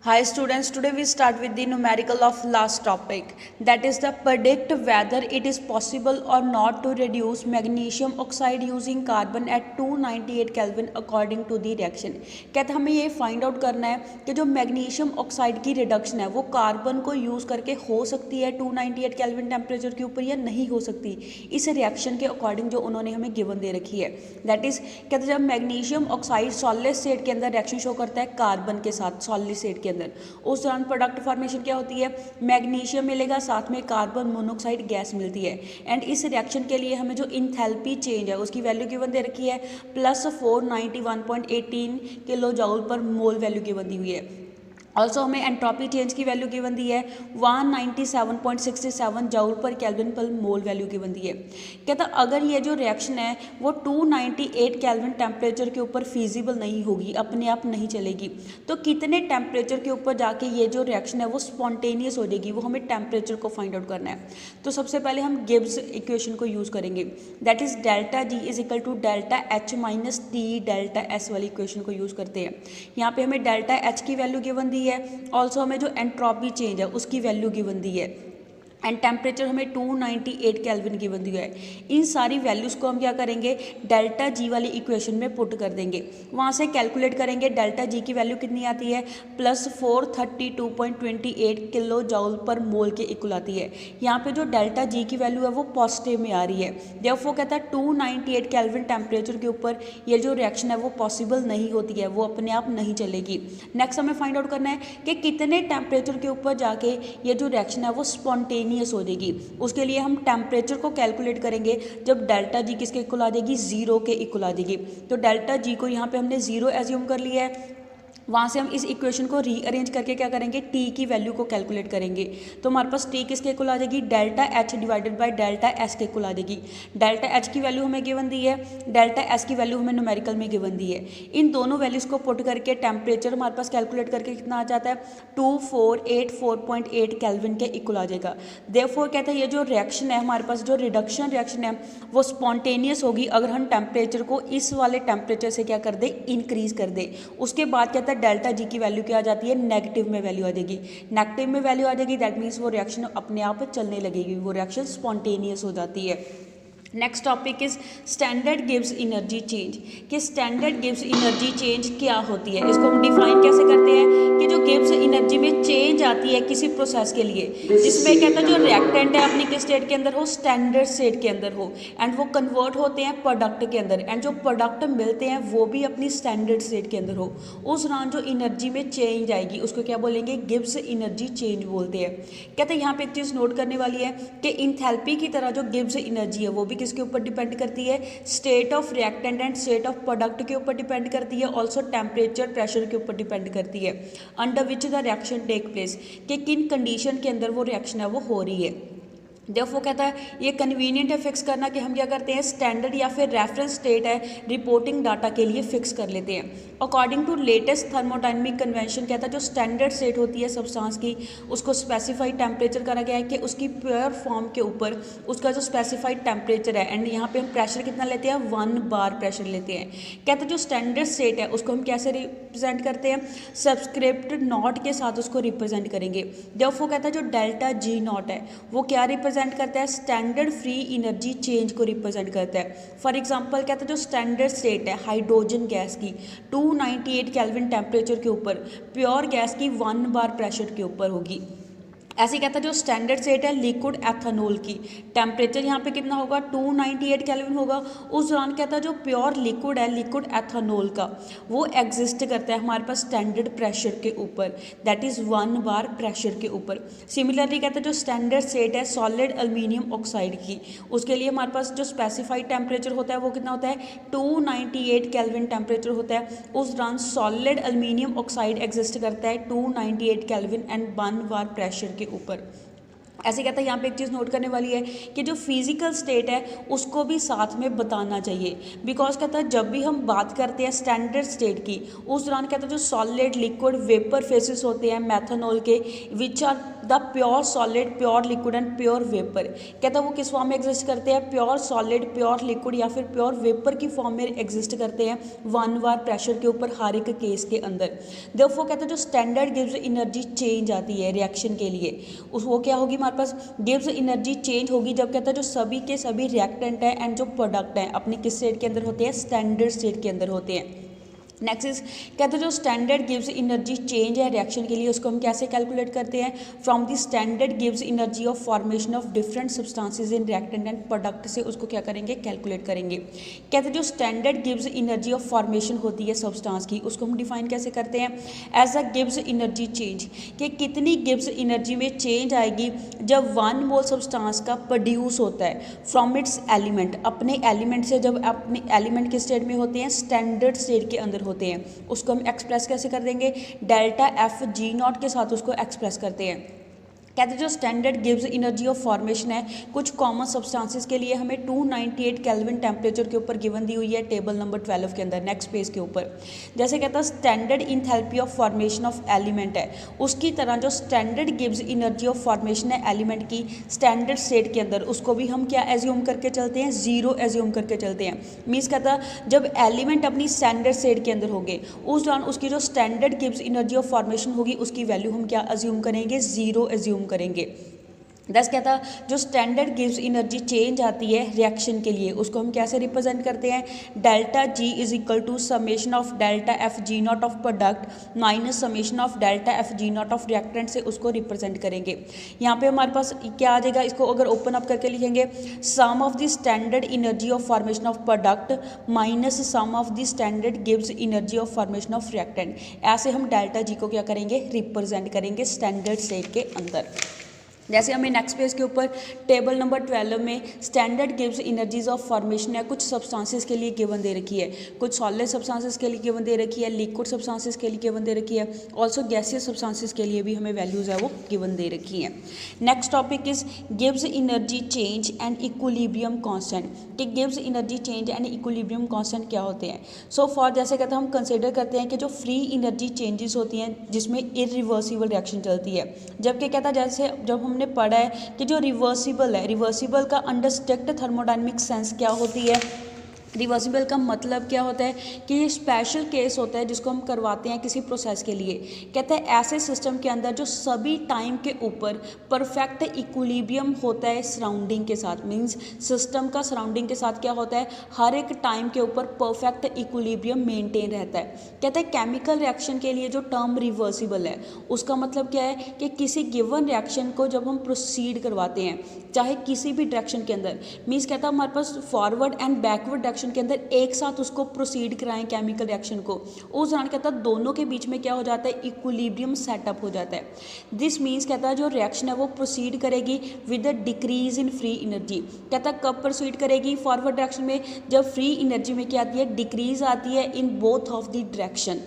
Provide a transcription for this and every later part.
Hi students, today we start with the numerical of last topic, that is the predict whether it is possible or not to reduce magnesium oxide using carbon at 298 Kelvin according to the reaction। कहते हमें ये find out करना है कि जो magnesium oxide की reduction है वो कार्बन को यूज़ करके हो सकती है 298 केल्विन टेम्परेचर के ऊपर या नहीं हो सकती, इस रिएक्शन के अकॉर्डिंग जो उन्होंने हमें गिवन दे रखी है। दैट इज़ कहते हैं जब मैग्नीशियम ऑक्साइड सॉलिड स्टेट के अंदर रिएक्शन शो करता है कार्बन के साथ सॉलिड स्टेट के अंदर, उस दौरान प्रोडक्ट फॉर्मेशन क्या होती है, मैग्नीशियम मिलेगा, साथ में कार्बन मोनोऑक्साइड गैस मिलती है। एंड इस रिएक्शन के लिए हमें जो इंथैल्पी चेंज है उसकी वैल्यू गिवन दे रखी है प्लस 491.18 किलो जूल पर मोल वैल्यू गिवन दी हुई है। ऑल्सो हमें एंट्रोपी चेंज की वैल्यू गिवन दी है 197.67 जूल पर केल्विन पर मोल वैल्यू गिवन दी है। कहता अगर ये जो रिएक्शन है वो 298 केल्विन टेम्परेचर के ऊपर फिजिबल नहीं होगी, अपने आप नहीं चलेगी, तो कितने टेम्परेचर के ऊपर जाके ये जो रिएक्शन है वो स्पॉन्टेनियस हो जाएगी, वो हमें टेम्परेचर को फाइंड आउट करना है। तो सबसे पहले हम गिब्स इक्वेशन को यूज़ करेंगे, that is delta G is equal to delta H minus T delta S वाली इक्वेशन को यूज़ करते हैं। यहाँ पे हमें डेल्टा एच की वैल्यू गिवन दी है, ऑल्सो हमें जो एंट्रोपी चेंज है उसकी वैल्यू गिवन दी है, एंड टेम्परेचर हमें 298 केल्विन गिवन दिया है। इन सारी वैल्यूज़ को हम क्या करेंगे, डेल्टा जी वाली इक्वेशन में पुट कर देंगे, वहाँ से कैलकुलेट करेंगे डेल्टा जी की वैल्यू कितनी आती है प्लस 432.28 किलो जूल पर मोल के इक्वल आती है। यहाँ पे जो डेल्टा जी की वैल्यू है वो पॉजिटिव में आ रही है, देयरफॉर कहता है 298 केल्विन टेम्परेचर के ऊपर ये जो रिएक्शन है वो पॉसिबल नहीं होती है, वो अपने आप नहीं चलेगी। नेक्स्ट हमें फाइंड आउट करना है कि कितने टेम्परेचर के ऊपर जाके ये जो रिएक्शन है वो स्पॉन्टेनियस हो जाएगी। उसके लिए हम टेम्परेचर को कैलकुलेट करेंगे जब डेल्टा जी किसके इक्वल आ जाएगी, जीरो के इक्वल आ जाएगी। तो डेल्टा जी को यहाँ पे हमने जीरो एज्यूम कर लिया है, वहाँ से हम इस इक्वेशन को रीअरेंज करके क्या करेंगे, टी की वैल्यू को कैलकुलेट करेंगे। तो हमारे पास टी किसके इक्वल आ जाएगी, delta H divided by delta S के इक्वल आ जाएगी। डेल्टा एच की वैल्यू हमें गिवन दी है, डेल्टा एस की वैल्यू हमें न्यूमेरिकल में गिवन दी है। इन दोनों वैल्यूज़ को पुट करके टेम्परेचर हमारे पास कैलकुलेट करके कितना आ जाता है 2484.8 केल्विन के इक्वल आ जाएगा। देयरफॉर कहता है ये जो रिएक्शन है हमारे पास, जो रिडक्शन रिएक्शन है वो स्पॉन्टेनियस होगी अगर हम टेम्परेचर को इस वाले टेम्परेचर से क्या कर दे, इंक्रीज कर दे। उसके बाद कहता है डेल्टा जी की वैल्यू क्या आ जाती है, नेगेटिव में वैल्यू आ जाएगी। नेगेटिव में वैल्यू आ जाएगी, दैट मीन्स वो रिएक्शन अपने आप चलने लगेगी, वो रिएक्शन स्पॉन्टेनियस हो जाती है। Next topic is standard Gibbs energy change, कि स्टैंडर्ड गिब्स एनर्जी चेंज क्या होती है, इसको हम डिफाइन कैसे करते हैं कि जो गिब्स एनर्जी में चेंज आती है किसी प्रोसेस के लिए जिसमें कहता है जो रिएक्टेंट है अपनी किस स्टेट के अंदर हो, स्टैंडर्ड स्टेट के अंदर हो, एंड वो कन्वर्ट होते हैं प्रोडक्ट के अंदर, एंड जो प्रोडक्ट मिलते हैं वो भी अपनी स्टैंडर्ड स्टेट के अंदर हो। उस दौरान जो एनर्जी में चेंज आएगी उसको क्या बोलेंगे, गिब्स एनर्जी चेंज बोलते हैं। कहते हैं यहाँ पे एक चीज़ नोट करने वाली है कि इंथैल्पी की तरह जो गिब्स एनर्जी है वो भी किसके ऊपर डिपेंड करती है, state of reactant and state of product के ऊपर डिपेंड करती है, ऑल्सो टेम्परेचर प्रेशर के ऊपर डिपेंड करती है under which the reaction take place, कि किन कंडीशन के अंदर वो रिएक्शन है वो हो रही है। देयरफॉर कहता है ये कन्वीनियंट है फिक्स करना कि हम क्या करते हैं, स्टैंडर्ड या फिर रेफरेंस स्टेट है रिपोर्टिंग डाटा के लिए फिक्स कर लेते हैं according to latest thermodynamic convention. कहता है जो स्टैंडर्ड स्टेट होती है सब्सटेंस की उसको स्पेसिफाइड टेम्परेचर करा गया है कि उसकी प्योर फॉर्म के ऊपर उसका जो स्पेसिफाइड टेम्परेचर है, एंड यहाँ पे हम प्रेशर कितना लेते हैं, 1 बार प्रेशर लेते हैं। कहते हैं जो स्टैंडर्ड स्टेट है उसको हम कैसे रिप्रेजेंट करते हैं, सबस्क्रिप्ट नॉट के साथ उसको रिप्रेजेंट करेंगे। देयरफॉर कहता है जो डेल्टा जी नॉट है वो क्या रिप्रेजेंट करता है, स्टैंडर्ड फ्री एनर्जी चेंज को रिप्रेजेंट करता है। फॉर एग्जांपल कहता है जो स्टैंडर्ड स्टेट है हाइड्रोजन गैस की 298 केल्विन टेम्परेचर के ऊपर, प्योर गैस की 1 बार प्रेशर के ऊपर होगी। ऐसे कहता है जो स्टैंडर्ड स्टेट है लिक्विड एथेनॉल की, टेम्परेचर यहाँ पे कितना होगा 298 केल्विन होगा। उस दौरान कहता है जो प्योर लिक्विड है लिक्विड एथेनॉल का वो एग्जिस्ट करता है हमारे पास स्टैंडर्ड प्रेशर के ऊपर, दैट इज़ 1 बार प्रेशर के ऊपर। सिमिलरली कहता है जो स्टैंडर्ड स्टेट है सॉलिड एल्यूमिनियम ऑक्साइड की, उसके लिए हमारे पास जो स्पेसिफाइड टेम्परेचर होता है वो कितना होता है 298 केल्विन टेम्परेचर होता है। उस दौरान सॉलिड एल्यूमिनियम ऑक्साइड एग्जिस्ट करता है 298 केल्विन एंड 1 बार प्रेशर के ऊपर। ऐसे कहता है यहाँ पे एक चीज़ नोट करने वाली है कि जो फिजिकल स्टेट है उसको भी साथ में बताना चाहिए, बिकॉज कहता है जब भी हम बात करते हैं स्टैंडर्ड स्टेट की उस दौरान कहता है जो सॉलिड लिक्विड वेपर फेसेस होते हैं मैथनॉल के which are the pure solid, pure liquid and pure vapour. कहता है वो किस फॉर्म में एग्जिस्ट करते हैं, प्योर सॉलिड, प्योर लिक्विड या फिर प्योर वेपर की फॉर्म में एग्जिस्ट करते हैं वन बार प्रेशर के ऊपर हर एक केस के अंदर। देयरफॉर कहते हैं जो स्टैंडर्ड गिव्स एनर्जी चेंज आती है रिएक्शन के लिए, उस वो क्या होगी हमारे पास, गिव्स एनर्जी चेंज होगी जब कहता है जो सभी के सभी रिएक्टेंट है एंड जो प्रोडक्ट है अपने किस स्टेट के अंदर होते हैं, स्टैंडर्ड स्टेट के अंदर होते हैं। नेक्स्ट इज कहते हैं जो स्टैंडर्ड गिव्स एनर्जी चेंज है रिएक्शन के लिए, उसको हम कैसे कैलकुलेट करते हैं, फ्रॉम द स्टैंडर्ड गिव्स energy of formation of different substances in reactant and product से उसको क्या करेंगे, कैलकुलेट करेंगे। कहते हैं जो स्टैंडर्ड गिव्स एनर्जी ऑफ फॉर्मेशन होती है सब्सटेंस की, उसको हम डिफाइन कैसे करते हैं, एज अ गिव्स एनर्जी चेंज, कि कितनी गिव्स एनर्जी में चेंज आएगी जब 1 मोल सब्सटेंस का प्रोड्यूस होता है फ्रॉम इट्स एलिमेंट, अपने एलिमेंट से, जब अपने एलिमेंट के स्टेट में होते हैं, स्टैंडर्ड स्टेट के अंदर होते हैं, उसको हम एक्सप्रेस कैसे कर देंगे, डेल्टा एफ जी नॉट के साथ उसको एक्सप्रेस करते हैं। कहते हैं जो स्टैंडर्ड गिव्स एनर्जी ऑफ फॉर्मेशन है कुछ कॉमन सब्सटेंसेस के लिए हमें 298 केल्विन टेम्परेचर के ऊपर गिवन दी हुई है टेबल नंबर 12 के अंदर, नेक्स्ट पेज के ऊपर। जैसे कहता है standard enthalpy of formation of element है, उसकी तरह जो स्टैंडर्ड गिव्स एनर्जी ऑफ फॉर्मेशन है एलिमेंट की स्टैंडर्ड स्टेट के अंदर, उसको भी हम क्या एज्यूम करके चलते हैं, जीरो एज्यूम करके चलते हैं। मीन्स कहता है जब एलिमेंट अपनी स्टैंडर्ड स्टेट के अंदर होंगे उस दौरान उसकी जो स्टैंडर्ड गिव्स एनर्जी ऑफ फॉर्मेशन होगी उसकी वैल्यू हम क्या एज्यूम करेंगे, जीरो एज्यूम करेंगे। दस कहता जो स्टैंडर्ड गिव्स एनर्जी चेंज आती है रिएक्शन के लिए, उसको हम कैसे रिप्रेजेंट करते हैं, delta G is equal to summation of delta F G not of product minus summation of delta F G not of reactant से उसको रिप्रेजेंट करेंगे। यहाँ पे हमारे पास क्या आ जाएगा, इसको अगर ओपन अप करके लिखेंगे sum of the standard energy of formation of product minus sum of the standard गिव्स energy of formation of reactant. ऐसे हम डेल्टा जी को क्या करेंगे, रिप्रेजेंट करेंगे स्टैंडर्ड स्टेट के अंदर। जैसे हमें नेक्स्ट पेज के ऊपर टेबल नंबर 12 में standard gives energies of formation है कुछ सब्सटेंसेस के लिए गिवन दे रखी है, कुछ सॉलिड सब्सटेंसेस के लिए गिवन दे रखी है, लिक्विड सब्सटेंसेस के लिए गिवन दे रखी है, ऑल्सो गैसियस सब्सटेंसेस के लिए भी हमें वैल्यूज़ है वो गिवन दे रखी हैं। नेक्स्ट टॉपिक इज गिव्स energy change and equilibrium constant, कि गिव्स energy change and equilibrium constant क्या होते हैं। सो फॉर जैसे कहते हैं हम कंसिडर करते हैं कि जो फ्री एनर्जी चेंजेस होती हैं जिसमें इरिवर्सिबल रिएक्शन चलती है, जबकि कहता है जैसे जब हमने पढ़ा है कि जो रिवर्सिबल है, रिवर्सिबल का अंडर स्ट्रिक्ट थर्मोडायनेमिक सेंस क्या होती है, रिवर्सिबल का मतलब क्या होता है कि ये स्पेशल केस होता है जिसको हम करवाते हैं किसी प्रोसेस के लिए। कहते हैं ऐसे सिस्टम के अंदर जो सभी टाइम के ऊपर परफेक्ट इक्विलिब्रियम होता है सराउंडिंग के साथ, मींस सिस्टम का सराउंडिंग के साथ क्या होता है, हर एक टाइम के ऊपर परफेक्ट इक्विलिब्रियम मेंटेन रहता है। कहते हैं केमिकल रिएक्शन के लिए जो टर्म रिवर्सिबल है उसका मतलब क्या है कि किसी गिवन रिएक्शन को जब हम प्रोसीड करवाते हैं चाहे किसी भी डायरेक्शन के अंदर, मींस कहता है हमारे पास फॉरवर्ड एंड बैकवर्ड डायरेक्शन के अंदर एक साथ उसको प्रोसीड कराएं केमिकल रिएक्शन को, उस दौरान कहता है दोनों के बीच में क्या हो जाता है, इक्विलिब्रियम सेटअप हो जाता है। दिस मीन्स कहता है जो रिएक्शन है वो प्रोसीड करेगी with a decrease in free energy. कहता है कब प्रोसीड करेगी, फॉरवर्ड डायरेक्शन में, जब फ्री एनर्जी में क्या आती है, डिक्रीज आती है in both of the direction.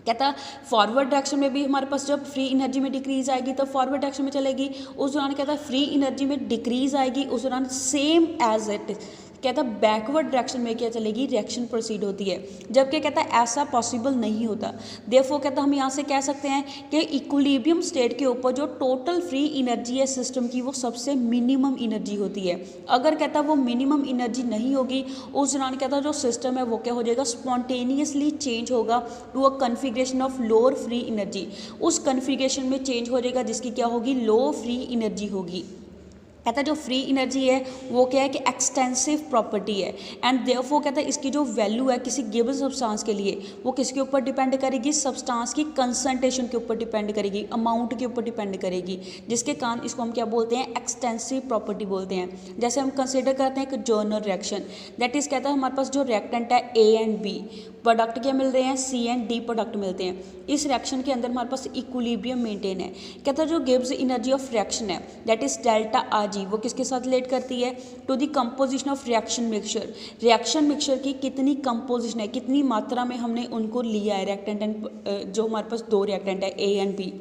कहता फॉरवर्ड डायरेक्शन में भी हमारे पास जब फ्री एनर्जी में डिक्रीज आएगी तो फॉरवर्ड डायरेक्शन में चलेगी, उस दौरान कहता है फ्री एनर्जी में डिक्रीज आएगी उस दौरान सेम एज इट कहता है बैकवर्ड डायरेक्शन में क्या चलेगी, रिएक्शन प्रोसीड होती है, जबकि कहता है ऐसा पॉसिबल नहीं होता। देयरफॉर कहता हम यहाँ से कह सकते हैं कि इक्विलिब्रियम स्टेट के ऊपर जो टोटल फ्री एनर्जी है सिस्टम की वो सबसे मिनिमम एनर्जी होती है। अगर कहता वो मिनिमम एनर्जी नहीं होगी उस दौरान कहता जो सिस्टम है वो क्या हो जाएगा, स्पॉन्टेनियसली चेंज होगा to a configuration of lower free energy, उस कन्फिग्रेशन में चेंज हो जाएगा जिसकी क्या होगी, लो फ्री एनर्जी होगी। कहता है जो फ्री एनर्जी है वो क्या है कि एक्सटेंसिव प्रॉपर्टी है एंड देयरफॉर कहता है इसकी जो वैल्यू है किसी गिवन सब्सटेंस के लिए वो किसके ऊपर डिपेंड करेगी, सब्सटेंस की कंसंट्रेशन के ऊपर डिपेंड करेगी, अमाउंट के ऊपर डिपेंड करेगी, जिसके कारण इसको हम क्या बोलते हैं, एक्सटेंसिव प्रॉपर्टी बोलते हैं। जैसे हम कंसिडर करते हैं एक जर्नल रिएक्शन, दैट इज कहता है हमारे पास जो रिएक्टेंट है ए एंड बी, प्रोडक्ट क्या मिल रहे हैं, सी एंड डी प्रोडक्ट मिलते हैं। इस रिएक्शन के अंदर हमारे पास इक्विलिब्रियम मेंटेन है। कहता है जो गिव्स एनर्जी ऑफ रिएक्शन है that is delta R G, वो किसके साथ रिलेट करती है, to the composition of reaction mixture, reaction mixture की कितनी कंपोजिशन है, कितनी मात्रा में हमने उनको लिया है रिएक्टेंट एंड जो हमारे पास दो रिएक्टेंट है ए एंड बी।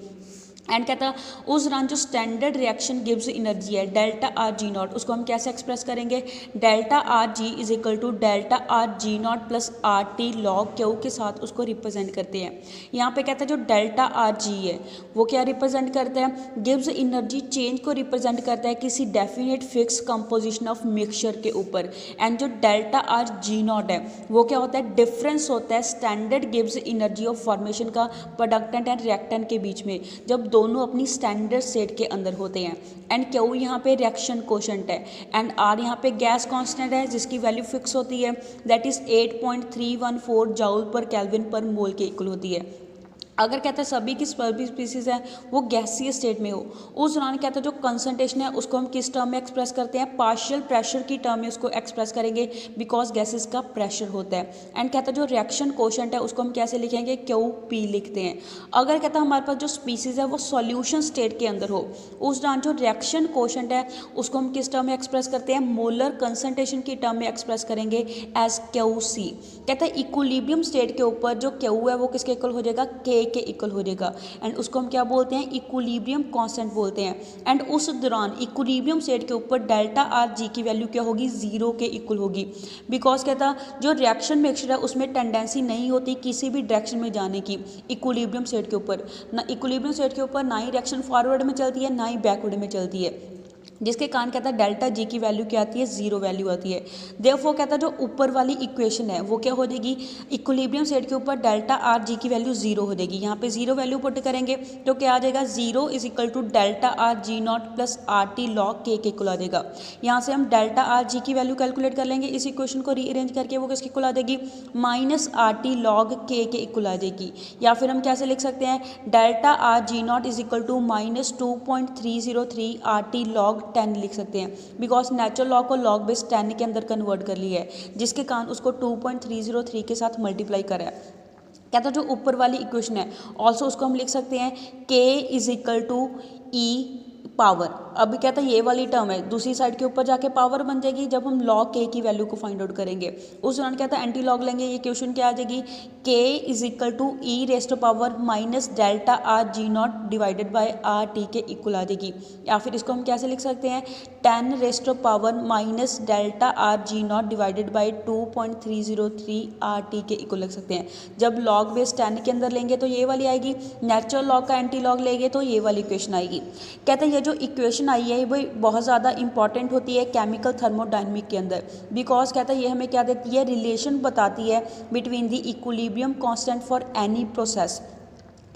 एंड कहता है उस दौरान जो स्टैंडर्ड रिएक्शन गिव्स एनर्जी है डेल्टा आर जी नॉट, उसको हम कैसे एक्सप्रेस करेंगे, delta R G is equal to delta R G not plus R T log Q के साथ उसको रिप्रेजेंट करते हैं। यहाँ पे कहता है जो डेल्टा आर जी है वो क्या रिप्रेजेंट करता है, गिव्स एनर्जी चेंज को रिप्रेजेंट करता है किसी definite fix composition of mixture के ऊपर। एंड जो डेल्टा आर जी नॉट है वो क्या होता है, डिफरेंस होता है स्टैंडर्ड गिव्स एनर्जी ऑफ फॉर्मेशन का प्रोडक्टेंट एंड रिएक्टेंट के बीच में, जब दोनों अपनी स्टैंडर्ड स्टेट के अंदर होते हैं। एंड क्यू यहाँ पे रिएक्शन कोशेंट है एंड आर यहाँ पे गैस कांस्टेंट है जिसकी वैल्यू फिक्स होती है, दैट इज 8.314 जूल पर केल्विन पर मोल के इक्वल होती है। अगर कहते हैं सभी की स्पीसीज है वो गैसीय स्टेट में हो, उस दौरान कहते हैं जो कंसंट्रेशन है उसको हम किस टर्म में एक्सप्रेस करते हैं, पार्शियल प्रेशर की टर्म में उसको एक्सप्रेस करेंगे बिकॉज गैसेस का प्रेशर होता है। एंड कहते हैं जो रिएक्शन कोशेंट है उसको हम कैसे लिखेंगे, क्यू पी लिखते हैं। अगर कहता है हमारे पास जो स्पीसीज है वो सॉल्यूशन स्टेट के अंदर हो, उस दौरान जो रिएक्शन कोशेंट है उसको हम किस टर्म में एक्सप्रेस करते हैं, मोलर कंसंट्रेशन की टर्म में एक्सप्रेस करेंगे एज क्यू सी। कहते हैं इक्विलिब्रियम स्टेट के ऊपर जो क्यू है वो किसके इक्वल हो जाएगा, के इक्वल हो जाएगा। एंड उसको हम क्या बोलते हैं, इक्विलिब्रियम कांस्टेंट बोलते हैं। एंड उस दौरान इक्विलिब्रियम स्टेट के ऊपर डेल्टा आर जी की वैल्यू क्या होगी, 0 के इक्वल होगी बिकॉज कहता जो रिएक्शन मिक्सचर है उसमें टेंडेंसी नहीं होती किसी भी डायरेक्शन में जाने की इक्विलिब्रियम स्टेट के ऊपर, ना इक्विलिब्रियम स्टेट के ऊपर ना ही रिएक्शन फॉरवर्ड में चलती है ना ही बैकवर्ड में चलती है, जिसके कारण कहता है डेल्टा जी की वैल्यू क्या आती है, 0 वैल्यू आती है। देयरफॉर कहता है जो ऊपर वाली इक्वेशन है वो क्या हो जाएगी, इक्विलिब्रियम स्टेट के ऊपर डेल्टा आर जी की वैल्यू 0 हो जाएगी। यहाँ पे 0 वैल्यू पुट करेंगे तो क्या आ जाएगा, 0 is equal to delta R G not plus R T log के इक्वल आ जाएगा। यहाँ से हम डेल्टा आर जी की वैल्यू कैलकुलेट कर लेंगे, इस इक्वेशन को रीअरेंज करके वो किसके इक्वल आ जाएगी, माइनस आर टी लॉग के इक्वल आ जाएगी। या फिर हम कैसे लिख सकते हैं, delta R G not is equal to minus 2.303 R T log 10 लिख सकते हैं बिकॉज नेचुरल लॉ को लॉग बेस 10 के अंदर कन्वर्ट कर लिया है, जिसके कारण उसको 2.303 के साथ मल्टीप्लाई करा है। कहता जो ऊपर वाली इक्वेशन है ऑल्सो उसको हम लिख सकते हैं k is equal to e power. अभी कहता है ये वाली टर्म है दूसरी साइड के ऊपर जाके पावर बन जाएगी जब हम लॉग के की वैल्यू को फाइंड आउट करेंगे। उस दौरान कहता है एंटी लॉग लेंगे, ये क्वेश्चन क्या आ जाएगी, k is equal to e raise to power minus delta R G not divided by R T के इक्वल आ जाएगी। या फिर इसको हम कैसे लिख सकते हैं, 10 raise to power minus delta R G not divided by 2.303 R T के इक्वल लिख सकते हैं। जब लॉग बेस 10 के अंदर लेंगे तो ये वाली आएगी, नेचुरल लॉग का एंटी लॉग लेंगे तो ये वाली इक्वेशन आएगी। कहते हैं ये जो इक्वेशन आई है वो बहुत ज़्यादा इंपॉर्टेंट होती है केमिकल थर्मोडायनेमिक के अंदर बिकॉज कहता है ये हमें क्या देती है, रिलेशन बताती है between the equilibrium constant for any process.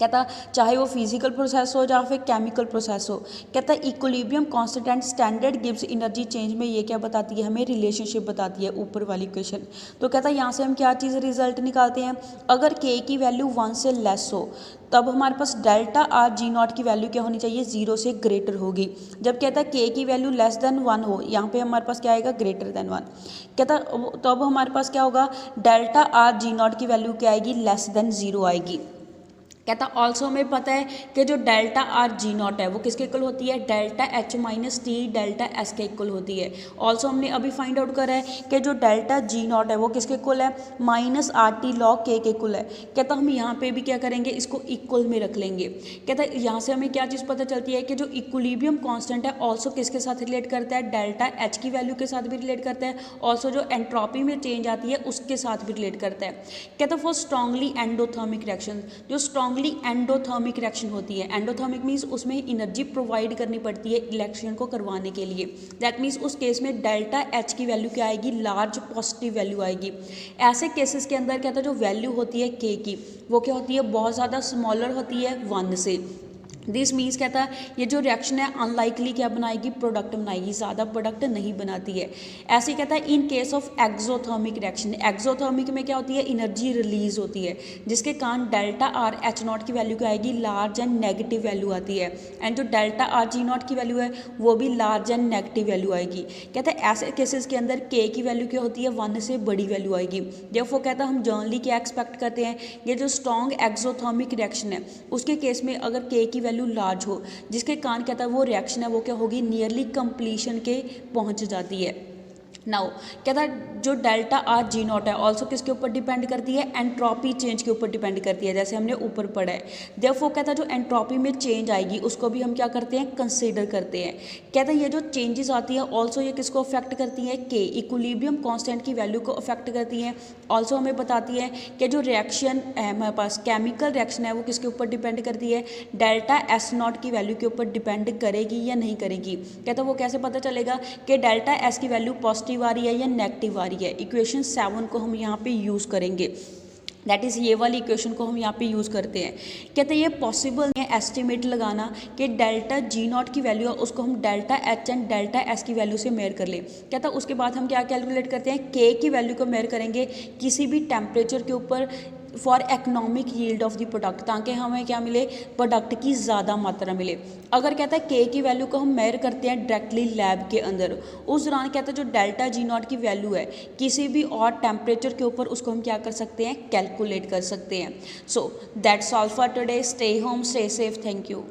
कहता चाहे वो फिजिकल प्रोसेस हो या फिर केमिकल प्रोसेस हो, कहता है इक्विलिब्रियम कांस्टेंट एंड स्टैंडर्ड गिव्स एनर्जी चेंज में ये क्या बताती है, हमें रिलेशनशिप बताती है ऊपर वाली इक्वेशन। तो कहता है यहाँ से हम क्या चीज़ रिजल्ट निकालते हैं, अगर k की वैल्यू 1 से लेस हो तब हमारे पास डेल्टा आर जी नॉट की वैल्यू क्या होनी चाहिए, 0 से ग्रेटर होगी। जब कहता है k की वैल्यू लेस देन 1 हो, यहाँ पे हमारे पास क्या आएगा, ग्रेटर देन 1। कहता तब हमारे पास क्या होगा, डेल्टा आर जी नॉट की वैल्यू क्या आएगी, लेस देन 0 आएगी। कहता ऑल्सो हमें पता है कि जो डेल्टा आर जी नॉट है वो किसके इक्वल होती है, delta H minus T delta S के इक्वल होती है। ऑल्सो हमने अभी फाइंड आउट करा है कि जो डेल्टा जी नॉट है वो किसके इक्वल है, माइनस आर टी लॉग के इक्वल है। कहता हम यहाँ पे भी क्या करेंगे, इसको इक्वल में रख लेंगे। कहता यहाँ से हमें क्या चीज़ पता चलती है कि जो इक्विलिब्रियम कांस्टेंट है ऑल्सो किसके साथ रिलेट करता है, डेल्टा एच की वैल्यू के साथ भी रिलेट करता है, ऑल्सो जो एंट्रोपी में चेंज आती है उसके साथ भी रिलेट करता है। कहता फॉर स्ट्रांगली एंडोथर्मिक रिएक्शन, जो स्ट्रांगली एंडोथर्मिक रिएक्शन होती है, एंडोथर्मिक मीन्स उसमें एनर्जी प्रोवाइड करनी पड़ती है इलेक्ट्रिक को करवाने के लिए, दैट मीन्स उस केस में डेल्टा एच की वैल्यू क्या आएगी, लार्ज पॉजिटिव वैल्यू आएगी। ऐसे केसेस के अंदर कहता है जो वैल्यू होती है के की वो क्या होती है, बहुत ज़्यादा स्मॉलर होती है 1 से। दिस मीन्स कहता है ये जो रिएक्शन है अनलाइकली क्या बनाएगी, प्रोडक्ट बनाएगी, ज़्यादा प्रोडक्ट नहीं बनाती है। ऐसे कहता है in case of exothermic reaction, exothermic में क्या होती है, एनर्जी रिलीज होती है, जिसके कारण डेल्टा आर एच नॉट की वैल्यू क्या आएगी, लार्ज एंड नेगेटिव वैल्यू आती है। एंड जो डेल्टा आर जी नॉट की वैल्यू है वो भी लार्ज एंड नेगेटिव वैल्यू आएगी। कहता है ऐसे केसेस के अंदर के की वैल्यू क्या होती है, 1 से बड़ी वैल्यू आएगी। देयरफॉर कहता है हम जनरली क्या एक्सपेक्ट करते हैं, ये जो स्ट्रॉन्ग एक्सोथर्मिक रिएक्शन है उसके केस में अगर के की वैल्यू लार्ज हो, जिसके कारण कहता है वो रिएक्शन है वो क्या होगी, नियरली कंप्लीशन के पहुंच जाती है। नाउ कहता है जो डेल्टा आर जी नॉट है ऑल्सो किसके ऊपर डिपेंड करती है, एंट्रोपी चेंज के ऊपर डिपेंड करती है, जैसे हमने ऊपर पढ़ा है। देयरफॉर कहता है जो एंट्रोपी में चेंज आएगी उसको भी हम क्या करते हैं, कंसीडर करते हैं। कहता है ये जो चेंजेस आती है ऑल्सो ये किसको अफेक्ट करती है, के इक्विलिब्रियम कांस्टेंट की वैल्यू को अफेक्ट करती है। ऑल्सो हमें बताती है कि जो रिएक्शन है हमारे पास केमिकल रिएक्शन है वो किसके ऊपर डिपेंड करती है, डेल्टा एस नॉट की वैल्यू के ऊपर डिपेंड करेगी या नहीं करेगी। कहता है वो कैसे पता चलेगा कि डेल्टा एस की वैल्यू पॉजिटिव आ रही है या नेगेटिव आ रही है। इक्वेशन 7 को हम यहाँ पे यूज़ करेंगे, दैट इज़ ये वाली इक्वेशन को हम यहाँ पे यूज़ करते हैं। कहते हैं ये पॉसिबल है एस्टिमेट लगाना कि डेल्टा जी नॉट की वैल्यू है उसको हम delta H and delta S की वैल्यू से मेयर कर लें। कहता है उसके बाद हम क्या कैलकुलेट करते हैं, के की वैल्यू को मेयर करेंगे किसी भी टेम्परेचर के ऊपर for economic yield of the product, ताकि हमें क्या मिले, प्रोडक्ट की ज़्यादा मात्रा मिले। अगर कहता है के की वैल्यू को हम मेयर करते हैं डायरेक्टली लैब के अंदर, उस दौरान कहता है जो डेल्टा जी नॉट की वैल्यू है किसी भी और टेम्परेचर के ऊपर उसको हम क्या कर सकते हैं, कैलकुलेट कर सकते हैं। So that's all for today, stay home stay safe, thank you.